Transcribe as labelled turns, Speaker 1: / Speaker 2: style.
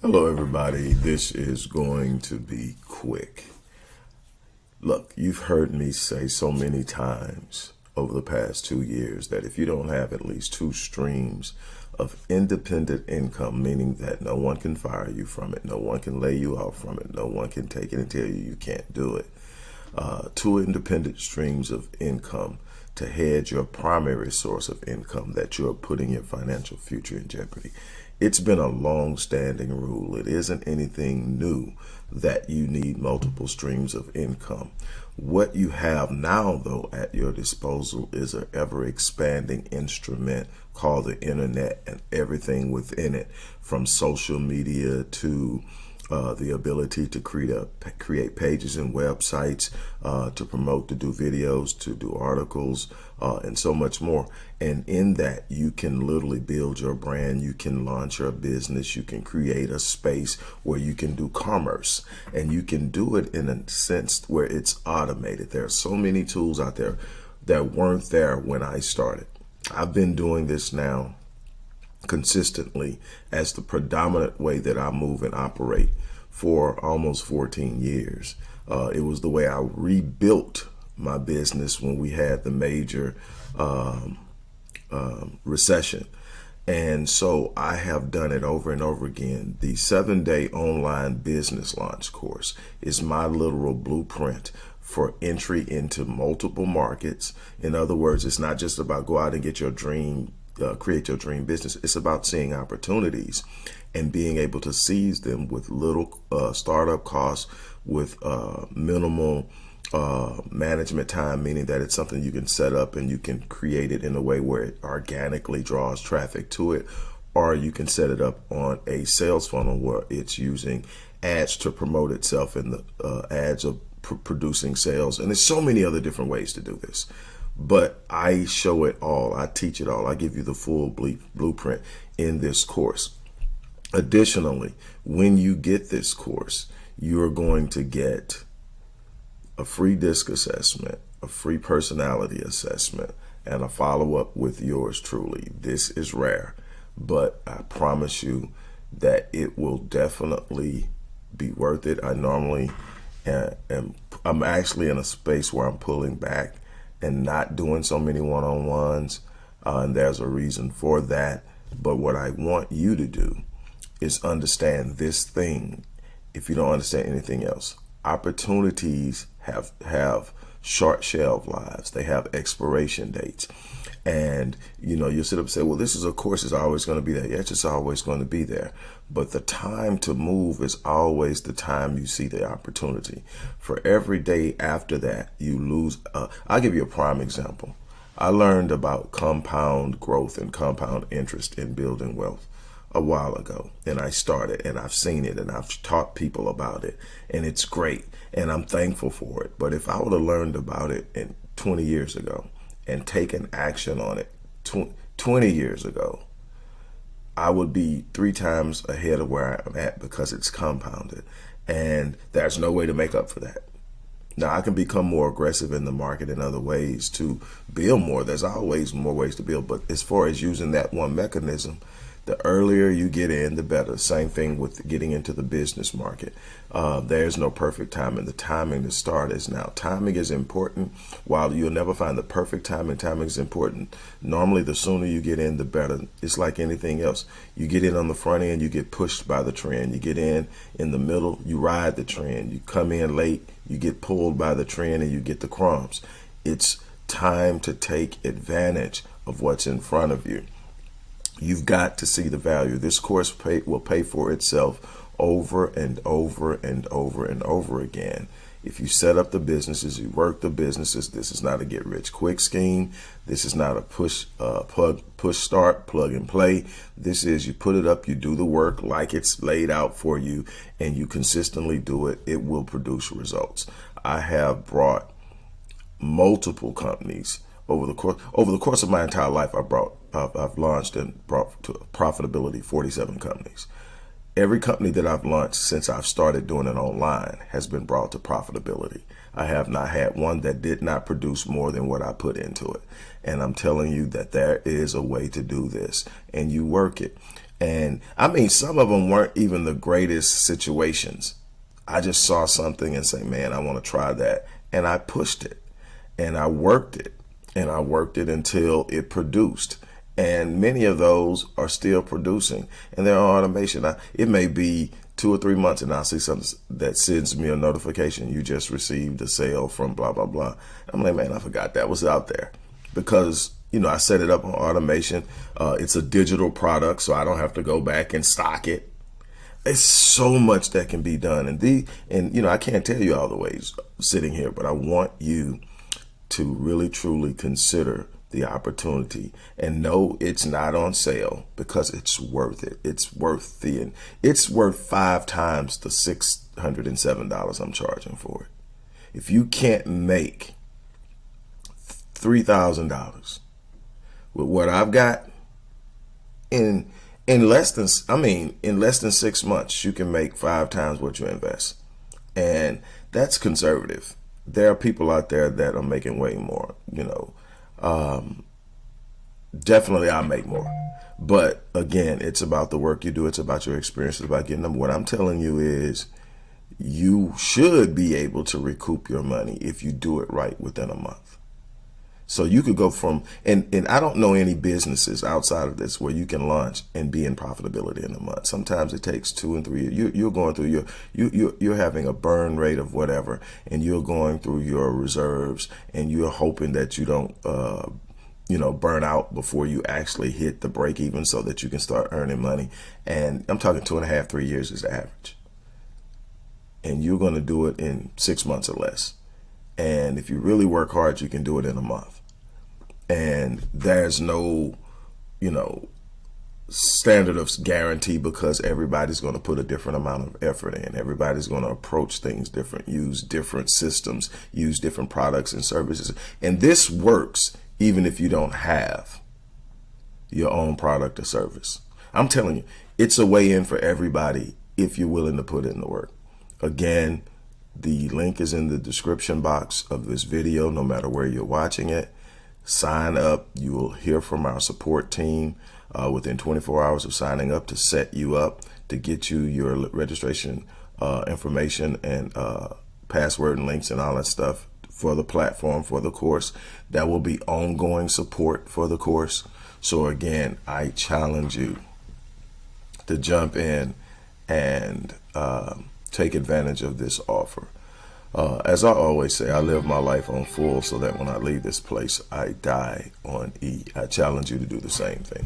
Speaker 1: Hello, everybody. This is going to be quick. Look, you've heard me say so many times over the past 2 years that if you don't have at least two streams of independent income, meaning that no one can fire you from it, no one can lay you off from it, no one can take it and tell you can't do it, two independent streams of income to hedge your primary source of income that you're putting your financial future in jeopardy. It's been a long-standing rule. It isn't anything new that you need multiple streams of income. What you have now, though, at your disposal is an ever-expanding instrument called the internet and everything within it, from social media to the ability to create pages and websites, to promote, to do videos, to do articles, and so much more. And in that, you can literally build your brand, you can launch your business, you can create a space where you can do commerce, and you can do it in a sense where it's automated. There are so many tools out there that weren't there when I started. I've been doing this now consistently as the predominant way that I move and operate for almost 14 years. It was the way I rebuilt my business when we had the major recession. And so I have done it over and over again. The 7-day online business launch course is my literal blueprint for entry into multiple markets. In other words, it's not just about go out and get your dream, create your dream business. It's about seeing opportunities and being able to seize them with little startup costs, with minimal management time, meaning that it's something you can set up and you can create it in a way where it organically draws traffic to it, or you can set it up on a sales funnel where it's using ads to promote itself, and the ads are producing sales. And there's so many other different ways to do this. But I show it all. I teach it all. I give you the full blueprint in this course. Additionally, when you get this course, you're going to get a free DISC assessment, a free personality assessment, and a follow-up with yours truly. This is rare, but I promise you that it will definitely be worth it. I'm actually in a space where I'm pulling back and not doing so many one-on-ones, and there's a reason for that. But what I want you to do is understand this thing. If you don't understand anything else, opportunities have short shelf lives. They have expiration dates. And, you'll sit up and say, well, this is, of course, is always going to be there. Yeah, it's just always going to be there. But the time to move is always the time you see the opportunity. For every day after that, you lose. I'll give you a prime example. I learned about compound growth and compound interest in building wealth a while ago. And I started, and I've seen it, and I've taught people about it. And it's great. And I'm thankful for it. But if I would have learned about it 20 years ago, and taken action on it 20 years ago, I would be 3 times ahead of where I'm at, because it's compounded. And there's no way to make up for that. Now, I can become more aggressive in the market in other ways to build more. There's always more ways to build. But as far as using that one mechanism, the earlier you get in, the better. Same thing with getting into the business market. There's no perfect time, and the timing to start is now. Timing is important. While you'll never find the perfect timing, timing is important. Normally, the sooner you get in, the better. It's like anything else. You get in on the front end, you get pushed by the trend. You get in the middle, you ride the trend. You come in late, you get pulled by the trend, and you get the crumbs. It's time to take advantage of what's in front of you. You've got to see the value. This course will pay for itself over and over and over and over again. If you set up the businesses, you work the businesses. This is not a get rich quick scheme. This is not a push start, plug and play. This is you put it up, you do the work like it's laid out for you, and you consistently do it. It will produce results. I have brought multiple companies over the course of my entire life. I've launched and brought to profitability 47 companies. Every company that I've launched since I've started doing it online has been brought to profitability. I have not had one that did not produce more than what I put into it. And I'm telling you that there is a way to do this, and you work it. And I mean, some of them weren't even the greatest situations. I just saw something and say, man, I want to try that. And I pushed it and I worked it and I worked it until it produced. And many of those are still producing, and they're on automation. It may be 2 or 3 months and I'll see something that sends me a notification. You just received a sale from blah, blah, blah. I'm like, man, I forgot that was out there, because, you know, I set it up on automation. It's a digital product, so I don't have to go back and stock it. It's so much that can be done. And you know, I can't tell you all the ways sitting here, but I want you to really, truly consider the opportunity and know it's not on sale, because it's worth it. It's worth it's worth 5 times the $607 I'm charging for it. If you can't make $3,000 with what I've got in less than, in less than 6 months, you can make 5 times what you invest. And that's conservative. There are people out there that are making way more, you know. Definitely I'll make more. But again, it's about the work you do. It's about your experience. It's about getting them. What I'm telling you is you should be able to recoup your money if you do it right within a month. So you could go from, and I don't know any businesses outside of this where you can launch and be in profitability in a month. Sometimes it takes 2 and 3 years. You're going through you're having a burn rate of whatever, and you're going through your reserves, and you're hoping that you don't, you know, burn out before you actually hit the break even, so that you can start earning money. And I'm talking 2.5, 3 years is the average. And you're going to do it in 6 months or less. And if you really work hard, you can do it in a month. And there's no, you know, standard of guarantee, because everybody's going to put a different amount of effort in. Everybody's going to approach things different, use different systems, use different products and services. And this works even if you don't have your own product or service. I'm telling you, it's a way in for everybody if you're willing to put in the work. Again, the link is in the description box of this video, no matter where you're watching it. Sign up. You will hear from our support team within 24 hours of signing up to set you up, to get you your registration information and password and links and all that stuff for the platform, for the course. That will be ongoing support for the course. So again, I challenge you to jump in and take advantage of this offer. As I always say, I live my life on full, so that when I leave this place, I die on E. I challenge you to do the same thing.